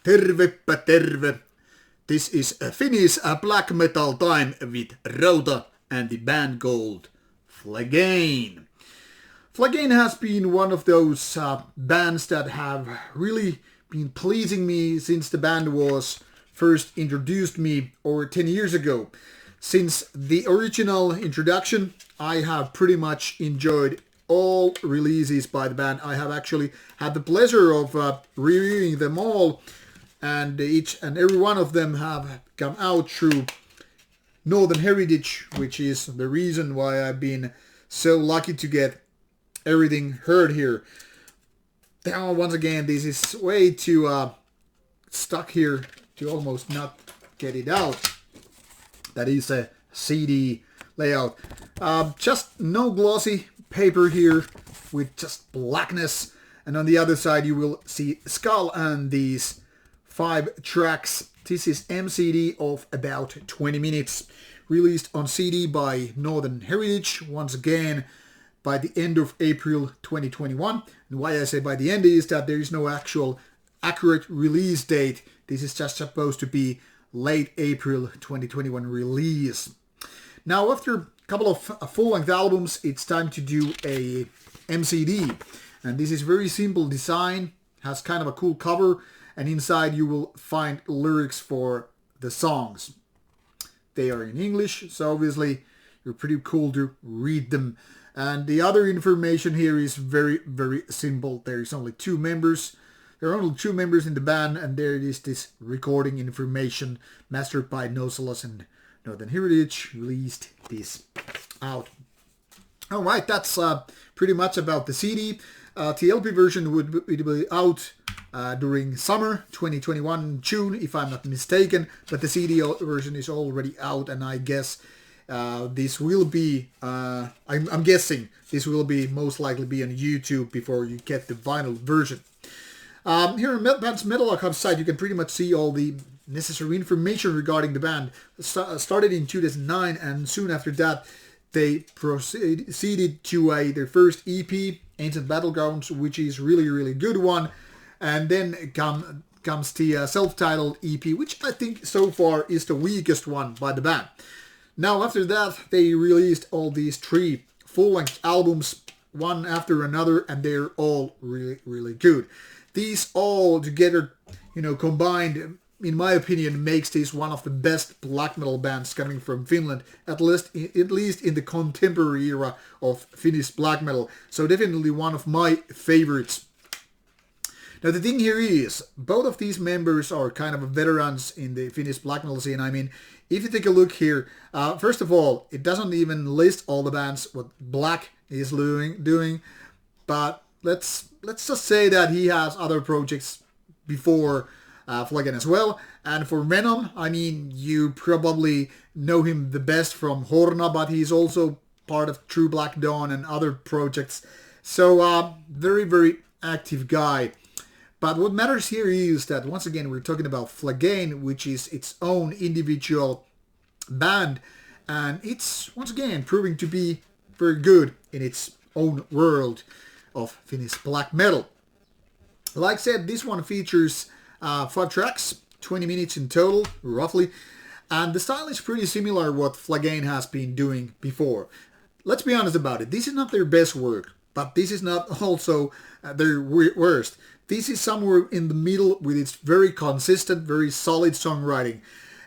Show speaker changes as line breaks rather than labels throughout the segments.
Tervepä terve. This is a Finnish black metal time with Rauta and the band called Phlegein. Phlegein has been one of those bands that have really been pleasing me since the band was first introduced me over 10 years ago. Since the original introduction, I have pretty much enjoyed all releases by the band. I have actually had the pleasure of reviewing them all, and each and every one of them have come out through Northern Heritage, which is the reason why I've been so lucky to get everything heard here. Now, once again, this is way too stuck here to almost not get it out. That is a CD layout. Just no glossy paper here with just blackness. And on the other side you will see skull and these 5 tracks. This is MCD of about 20 minutes. Released on CD by Northern Heritage, once again by the end of April 2021. And why I say by the end is that there is no actual accurate release date. This is just supposed to be late April 2021 release. Now, after a couple of full-length albums, it's time to do a MCD. And this is very simple design, has kind of a cool cover, and inside you will find lyrics for the songs. They are in English, so obviously you're pretty cool to read them. And the other information here is very, very simple. There is only 2 members. There are only 2 members in the band, and there is this recording information mastered by Noselos and Northern Heritage released this out. Alright, that's pretty much about the CD. The LP version would be out during summer 2021, June, if I'm not mistaken, but the CD version is already out, and I guess this will be, I'm guessing this will be most likely be on YouTube before you get the vinyl version. Here on Band's Metal Archive site, you can pretty much see all the necessary information regarding the band. Started in 2009, and soon after that, they proceeded to their first EP, Ancient Battlegrounds, which is really, really good one. And then comes the self-titled EP, which I think so far is the weakest one by the band. Now, after that, they released all these 3 full-length albums, one after another, and they're all really, really good. These all together, combined, in my opinion, makes this one of the best black metal bands coming from Finland, at least in the contemporary era of Finnish black metal. So definitely one of my favorites. Now the thing here is, both of these members are kind of veterans in the Finnish black metal scene. I mean, if you take a look here, first of all, it doesn't even list all the bands what Black is doing, but let's just say that he has other projects before Phlegein as well. And for Venom, I mean, you probably know him the best from Horna, but he's also part of True Black Dawn and other projects. So very, very active guy. But what matters here is that, once again, we're talking about Phlegein, which is its own individual band. And it's, once again, proving to be very good in its own world of Finnish black metal. Like I said, this one features 5 tracks, 20 minutes in total, roughly. And the style is pretty similar to what Phlegein has been doing before. Let's be honest about it. This is not their best work, but this is not also their worst. This is somewhere in the middle with its very consistent, very solid songwriting.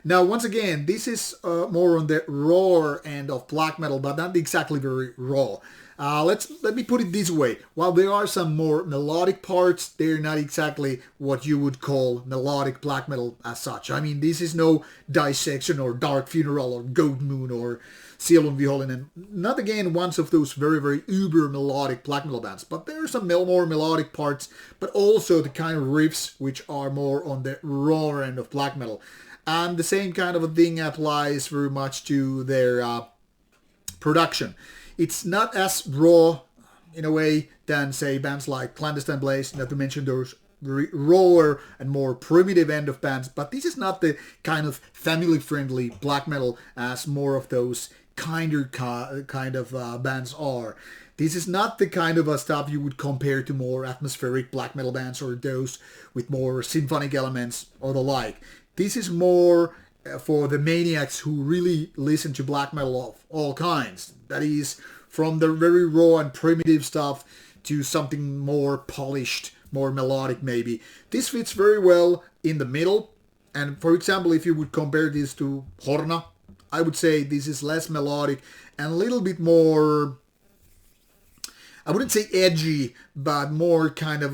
Now, once again, this is more on the raw end of black metal, but not exactly very raw. Let me put it this way. While there are some more melodic parts, they're not exactly what you would call melodic black metal as such. I mean, this is no Dissection or Dark Funeral or Goat Moon or Sielun Vihollinen. Not again ones of those very, very uber melodic black metal bands. But there are some more melodic parts, but also the kind of riffs which are more on the raw end of black metal. And the same kind of a thing applies very much to their production. It's not as raw, in a way, than, say, bands like Clandestine Blaze, not to mention those very rawer and more primitive end of bands, but this is not the kind of family-friendly black metal as more of those kinder kind of bands are. This is not the kind of a stuff you would compare to more atmospheric black metal bands or those with more symphonic elements or the like. This is more for the maniacs who really listen to black metal of all kinds. That is, from the very raw and primitive stuff to something more polished, more melodic maybe. This fits very well in the middle. And for example, if you would compare this to Horna, I would say this is less melodic and a little bit more, I wouldn't say edgy, but more kind of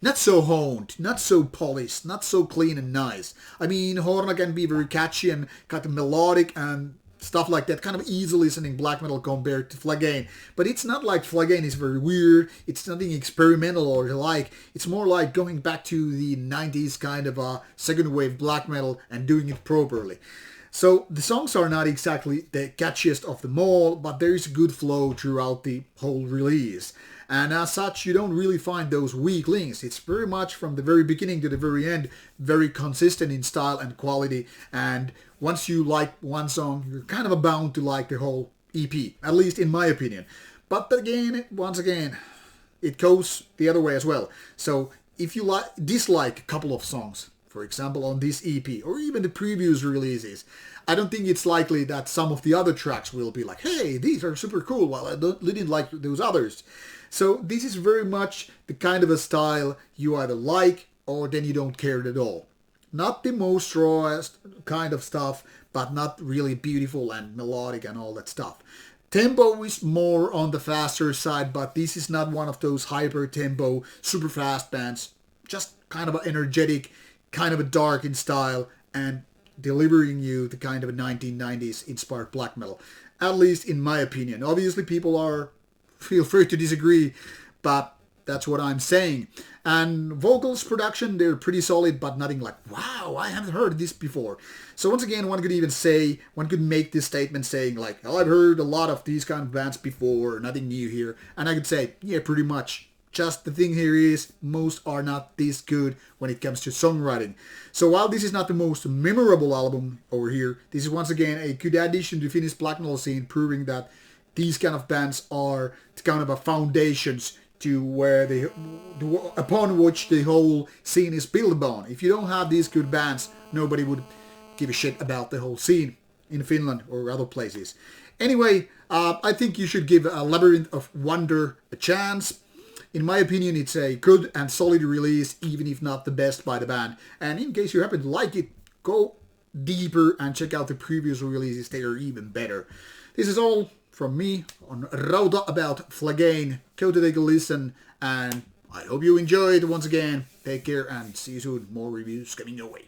not so honed, not so polished, not so clean and nice. I mean, Horna can be very catchy and kind of melodic and stuff like that, kind of easy listening black metal compared to Phlegein. But it's not like Phlegein is very weird, it's nothing experimental or the like. It's more like going back to the 90s kind of a second wave black metal and doing it properly. So the songs are not exactly the catchiest of them all, but there is a good flow throughout the whole release. And as such, you don't really find those weak links. It's very much from the very beginning to the very end, very consistent in style and quality. And once you like one song, you're kind of bound to like the whole EP, at least in my opinion. But again, once again, it goes the other way as well. So if you dislike a couple of songs, for example on this EP, or even the previous releases, I don't think it's likely that some of the other tracks will be like, hey, these are super cool, while I didn't like those others. So this is very much the kind of a style you either like or then you don't care at all. Not the most rawest kind of stuff, but not really beautiful and melodic and all that stuff. Tempo is more on the faster side, but this is not one of those hyper tempo, super fast bands. Just kind of energetic, kind of a dark in style and delivering you the kind of a 1990s inspired black metal. At least in my opinion. Obviously people feel free to disagree, but that's what I'm saying. And vocals production, they're pretty solid, but nothing like, wow, I haven't heard this before. So once again, one could make this statement saying like, oh, I've heard a lot of these kind of bands before, nothing new here. And I could say, yeah, pretty much. Just the thing here is, most are not this good when it comes to songwriting. So while this is not the most memorable album over here, this is once again a good addition to the Finnish black metal scene, proving that these kind of bands are kind of a foundations to upon which the whole scene is built upon. If you don't have these good bands, nobody would give a shit about the whole scene in Finland or other places. Anyway, I think you should give Labyrinth of Wonder a chance. In my opinion, it's a good and solid release, even if not the best by the band. And in case you happen to like it, go deeper and check out the previous releases. They are even better. This is all from me on Rauta about Phlegein. Go to take a listen, and I hope you enjoyed once again. Take care and see you soon. More reviews coming your way.